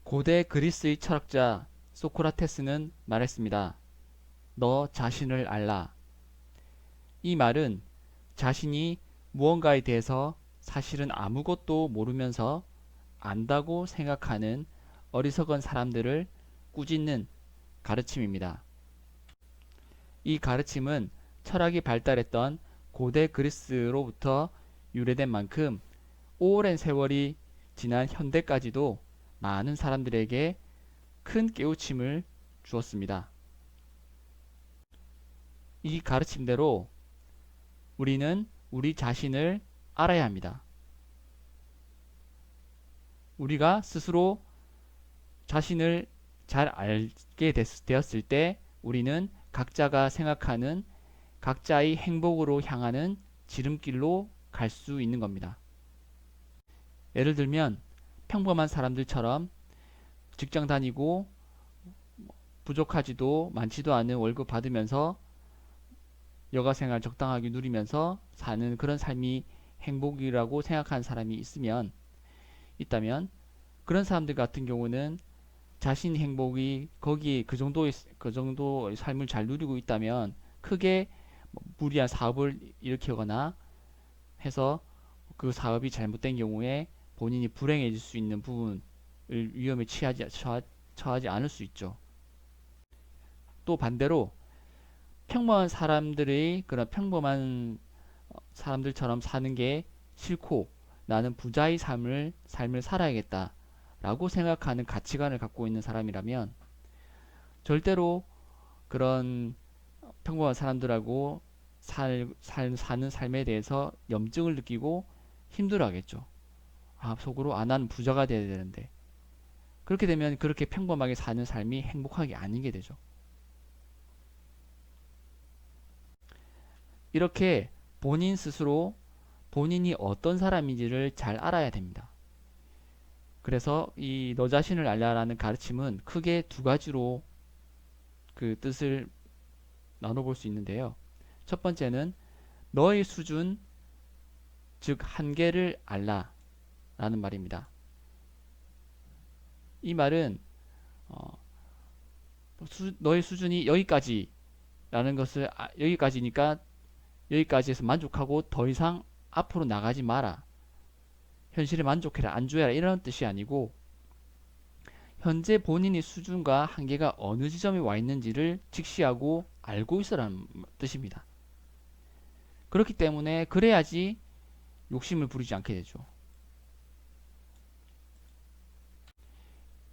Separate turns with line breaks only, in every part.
고대 그리스의 철학자 소크라테스는 말했습니다. 너 자신을 알라. 이 말은 자신이 무언가에 대해서 사실은 아무것도 모르면서 안다고 생각하는 어리석은 사람들을 꾸짖는 가르침입니다. 이 가르침은 철학이 발달했던 고대 그리스로부터 유래된 만큼 오랜 세월이 지난 현대까지도 많은 사람들에게 큰 깨우침을 주었습니다. 이 가르침대로 우리는 우리 자신을 알아야 합니다. 우리가 스스로 자신을 잘 알게 되었을 때 우리는 각자가 생각하는 각자의 행복으로 향하는 지름길로 갈 수 있는 겁니다. 예를 들면 평범한 사람들처럼 직장 다니고 부족하지도 많지도 않은 월급 받으면서 여가생활 적당하게 누리면서 사는 그런 삶이 행복이라고 생각하는 사람이 있다면 그런 사람들 같은 경우는 자신 행복이 거기 그 정도의 삶을 잘 누리고 있다면 크게 무리한 사업을 일으키거나 해서 그 사업이 잘못된 경우에 본인이 불행해질 수 있는 부분을 위험에 처하지 않을 수 있죠. 또 반대로 평범한 사람들의 그런 평범한 사람들처럼 사는 게 싫고 나는 부자의 삶을 살아야겠다라고 생각하는 가치관을 갖고 있는 사람이라면 절대로 그런 평범한 사람들하고 사는 삶에 대해서 염증을 느끼고 힘들어하겠죠. 아, 속으로 아, 난 부자가 돼야 되는데. 그렇게 되면 그렇게 평범하게 사는 삶이 행복하게 아니게 되죠. 이렇게 본인 스스로 본인이 어떤 사람인지를 잘 알아야 됩니다. 그래서 이 너 자신을 알라라는 가르침은 크게 두 가지로 그 뜻을 나눠볼 수 있는데요. 첫 번째는 너의 수준, 즉 한계를 알라라는 말입니다. 이 말은 너의 수준이 여기까지라는 것을 여기까지니까 여기까지에서 만족하고 더 이상 앞으로 나가지 마라. 현실에 만족해라, 안주해라 이런 뜻이 아니고 현재 본인의 수준과 한계가 어느 지점에 와 있는지를 직시하고 알고 있어라는 뜻입니다. 그렇기 때문에 그래야지 욕심을 부리지 않게 되죠.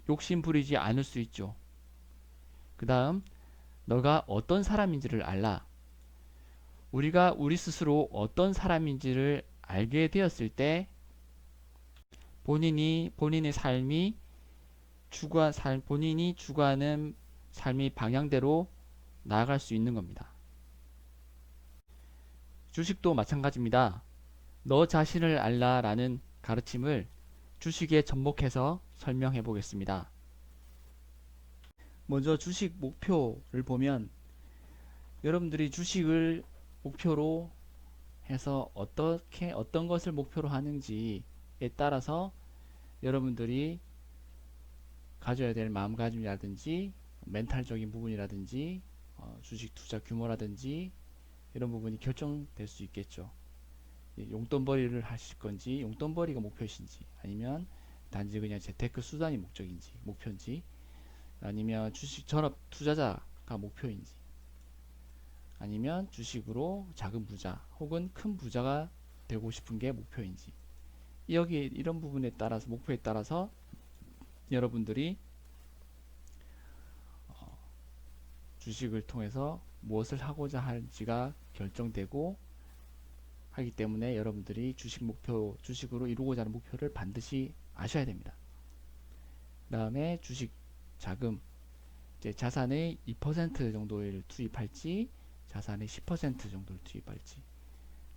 욕심 부리지 않을 수 있죠. 그 다음 너가 어떤 사람인지를 알라. 우리가 우리 스스로 어떤 사람인지를 알게 되었을 때 본인의 삶이 본인이 추구하는 삶의 방향대로 나아갈 수 있는 겁니다. 주식도 마찬가지입니다. 너 자신을 알라라는 가르침을 주식에 접목해서 설명해 보겠습니다. 먼저 주식 목표를 보면 여러분들이 주식을 목표로 해서 어떤 것을 목표로 하는지에 따라서 여러분들이 가져야 될 마음가짐이라든지 멘탈적인 부분이라든지 주식 투자 규모라든지 이런 부분이 결정될 수 있겠죠. 용돈벌이를 하실 건지 용돈벌이가 목표이신지 아니면 단지 그냥 재테크 수단이 목표인지 아니면 주식 전업 투자자가 목표인지 아니면 주식으로 작은 부자 혹은 큰 부자가 되고 싶은 게 목표인지 여기 이런 부분에 따라서 목표에 따라서 여러분들이 주식을 통해서 무엇을 하고자 할지가 결정되고 하기 때문에 여러분들이 주식으로 이루고자 하는 목표를 반드시 아셔야 됩니다. 그 다음에 주식 자금, 이제 자산의 2% 정도를 투입할지, 자산의 10% 정도를 투입할지,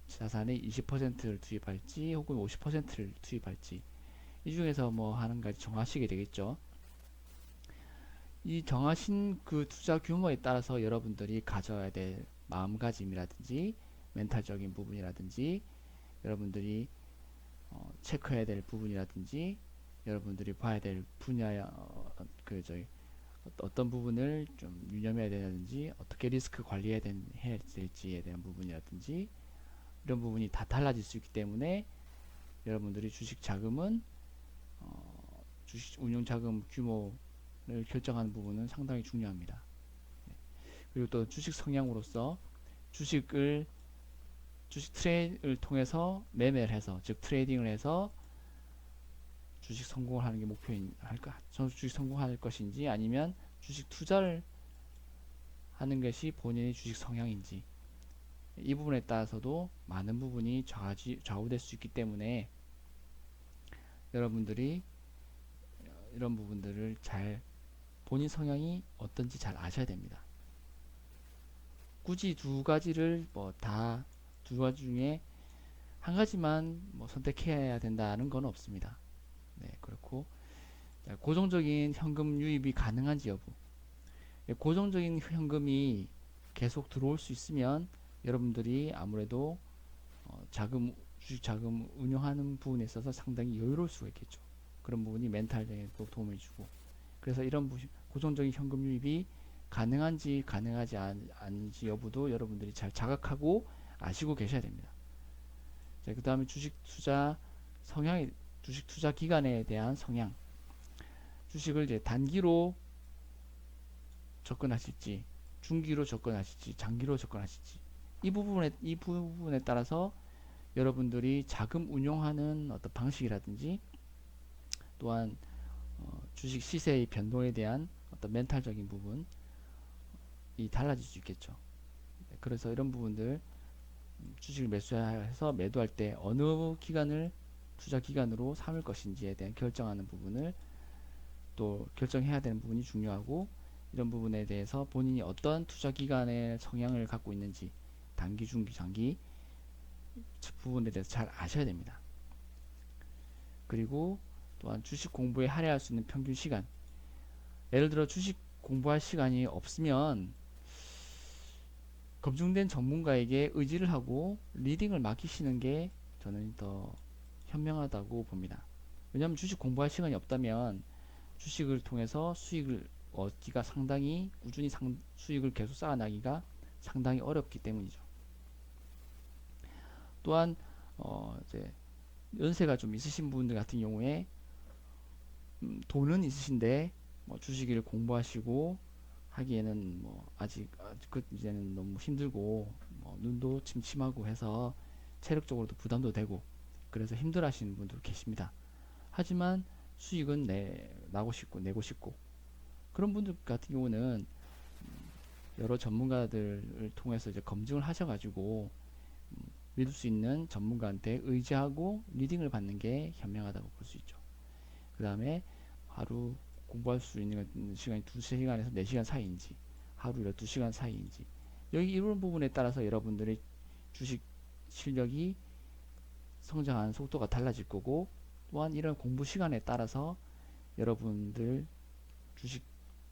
자산의 20%를 투입할지, 혹은 50%를 투입할지, 이 중에서 뭐 하는가지 정하시게 되겠죠. 이 정하신 그 투자 규모에 따라서 여러분들이 가져야 될 마음가짐이라든지 멘탈적인 부분이라든지 여러분들이 체크해야 될 부분이라든지 여러분들이 봐야 될 분야, 어떤 부분을 좀 유념해야 되는지, 어떻게 리스크 관리해야 해야 될지에 대한 부분이라든지, 이런 부분이 다 달라질 수 있기 때문에 여러분들이 주식 자금은 주식 운용 자금 규모를 결정하는 부분은 상당히 중요합니다. 그리고 또 주식 성향으로서 주식 트레이드를 통해서 매매를 해서, 즉 트레이딩을 해서 주식 성공을 하는 게 할까? 주식 성공할 것인지, 아니면 주식 투자를 하는 것이 본인의 주식 성향인지, 이 부분에 따라서도 많은 부분이 좌우될 수 있기 때문에 여러분들이 이런 부분들을 본인 성향이 어떤지 잘 아셔야 됩니다. 굳이 두 가지 중에 한 가지만 선택해야 된다는 건 없습니다. 네, 그렇고 고정적인 현금 유입이 가능한지 여부. 고정적인 현금이 계속 들어올 수 있으면 여러분들이 아무래도 주식 자금 운영하는 부분에 있어서 상당히 여유로울 수가 있겠죠. 그런 부분이 멘탈적에도 도움을 주고, 그래서 이런 고정적인 현금 유입이 가능한지 가능하지 않은지 여부도 여러분들이 잘 자각하고 아시고 계셔야 됩니다. 그 다음에 주식 투자 기간에 대한 성향. 주식을 이제 단기로 접근하실지, 중기로 접근하실지, 장기로 접근하실지, 이 부분에 따라서 여러분들이 자금 운용하는 어떤 방식이라든지, 또한 주식 시세의 변동에 대한 어떤 멘탈적인 부분이 달라질 수 있겠죠. 그래서 이런 부분들, 주식을 매수해서 매도할 때 어느 기간을 투자 기간으로 삼을 것인지에 대한 결정하는 부분을 또 결정해야 되는 부분이 중요하고, 이런 부분에 대해서 본인이 어떤 투자 기간의 성향을 갖고 있는지, 단기, 중기, 장기 부분에 대해서 잘 아셔야 됩니다. 그리고 또한 주식 공부에 할애할 수 있는 평균 시간. 예를 들어 주식 공부할 시간이 없으면 검증된 전문가에게 의지를 하고 리딩을 맡기시는 게 저는 더 현명하다고 봅니다. 왜냐하면 주식 공부할 시간이 없다면 주식을 통해서 수익을 얻기가 상당히 꾸준히 수익을 계속 쌓아나기가 상당히 어렵기 때문이죠. 또한 이제 연세가 좀 있으신 분들 같은 경우에 돈은 있으신데 주식을 공부하시고 하기에는 아직 이제는 너무 힘들고 눈도 침침하고 해서 체력적으로도 부담도 되고 그래서 힘들어하시는 분도 계십니다. 하지만 수익은 내고 싶고 그런 분들 같은 경우는 여러 전문가들을 통해서 이제 검증을 하셔가지고 믿을 수 있는 전문가한테 의지하고 리딩을 받는 게 현명하다고 볼 수 있죠. 그 다음에 하루 공부할 수 있는 시간이 2시간에서 4시간 사이인지, 하루 12시간 사이인지, 여기 이런 부분에 따라서 여러분들의 주식 실력이 성장하는 속도가 달라질 거고, 또한 이런 공부 시간에 따라서 여러분들 주식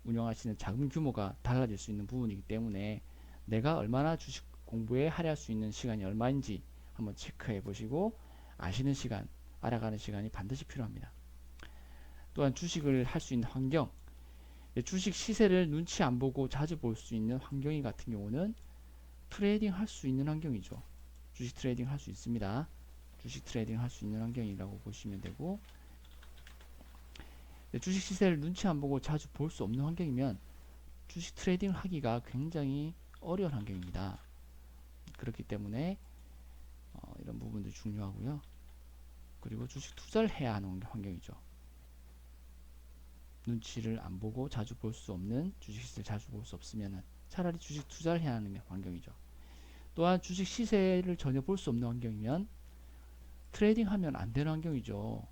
운영하시는 자금 규모가 달라질 수 있는 부분이기 때문에 내가 얼마나 주식 공부에 할애할 수 있는 시간이 얼마인지 한번 체크해 보시고 아시는 시간, 알아가는 시간이 반드시 필요합니다. 또한 주식을 할 수 있는 환경, 주식 시세를 눈치 안 보고 자주 볼 수 있는 환경이 같은 경우는 트레이딩 할 수 있는 환경이죠. 주식 트레이딩 할 수 있습니다. 주식 트레이딩 할 수 있는 환경이라고 보시면 되고, 주식 시세를 눈치 안 보고 자주 볼 수 없는 환경이면 주식 트레이딩을 하기가 굉장히 어려운 환경입니다. 그렇기 때문에 이런 부분도 중요하고요. 그리고 주식 투자를 해야 하는 환경이죠. 눈치를 안 보고 자주 볼 수 없는, 주식 시세를 자주 볼 수 없으면 차라리 주식 투자를 해야 하는 환경이죠. 또한 주식 시세를 전혀 볼 수 없는 환경이면 트레이딩 하면 안 되는 환경이죠.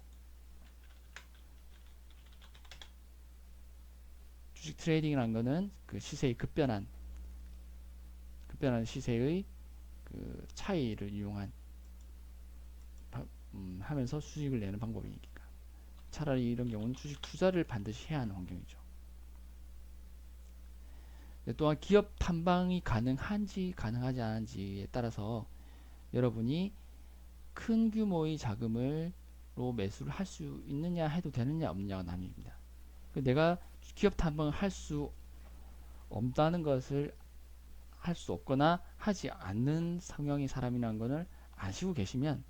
주식 트레이딩이라는 거는 그 시세의 급변한 시세의 그 차이를 이용한 하면서 수익을 내는 방법이니까 차라리 이런 경우는 주식 투자를 반드시 해야 하는 환경이죠. 또한 기업 탐방이 가능한지 가능하지 않은지에 따라서 여러분이 큰 규모의 자금을 매수를 할 수 있느냐 해도 되느냐 없느냐가 나뉩니다. 내가 기업 탐방을 할 수 없다는 것을 할 수 없거나 하지 않는 성향의 사람이라는 것을 아시고 계시면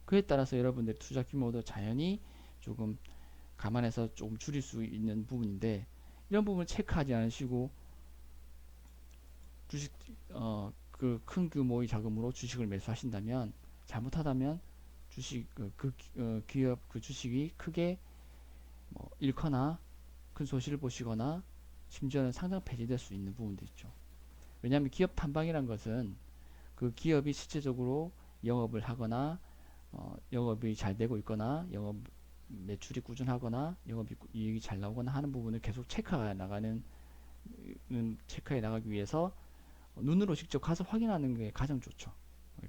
그에 따라서 여러분들의 투자 규모도 자연히 조금 감안해서 조금 줄일 수 있는 부분인데, 이런 부분을 체크하지 않으시고 주식 그 큰 규모의 자금으로 주식을 매수하신다면, 잘못하다면 주식 기업 그 주식이 크게 잃거나 큰 손실을 보시거나 심지어는 상장 폐지될 수 있는 부분도 있죠. 왜냐하면 기업 탐방이란 것은 그 기업이 실제적으로 영업을 하거나 영업이 잘 되고 있거나 영업 매출이 꾸준하거나 영업 이익이 잘 나오거나 하는 부분을 계속 체크해 나가기 위해서 눈으로 직접 가서 확인하는 게 가장 좋죠.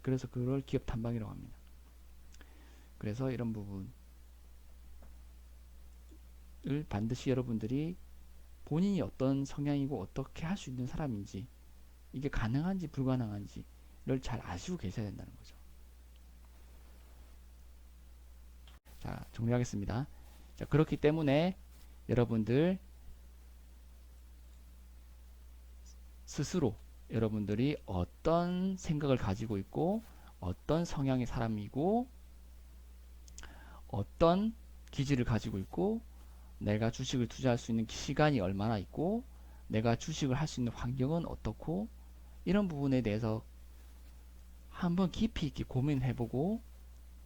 그래서 그걸 기업 탐방이라고 합니다. 그래서 이런 부분을 반드시 여러분들이 본인이 어떤 성향이고 어떻게 할 수 있는 사람인지, 이게 가능한지 불가능한지를 잘 아시고 계셔야 된다는 거죠. 자, 정리하겠습니다. 자, 그렇기 때문에 여러분들 스스로 여러분들이 어떤 생각을 가지고 있고 어떤 성향의 사람이고 어떤 기질을 가지고 있고 내가 주식을 투자할 수 있는 시간이 얼마나 있고 내가 주식을 할 수 있는 환경은 어떻고, 이런 부분에 대해서 한번 깊이 있게 고민해보고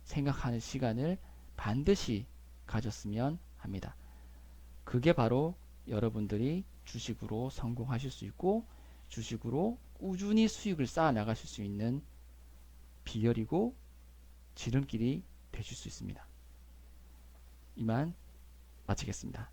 생각하는 시간을 반드시 가졌으면 합니다. 그게 바로 여러분들이 주식으로 성공하실 수 있고 주식으로 꾸준히 수익을 쌓아 나가실 수 있는 비결이고 지름길이 되실 수 있습니다. 이만 마치겠습니다.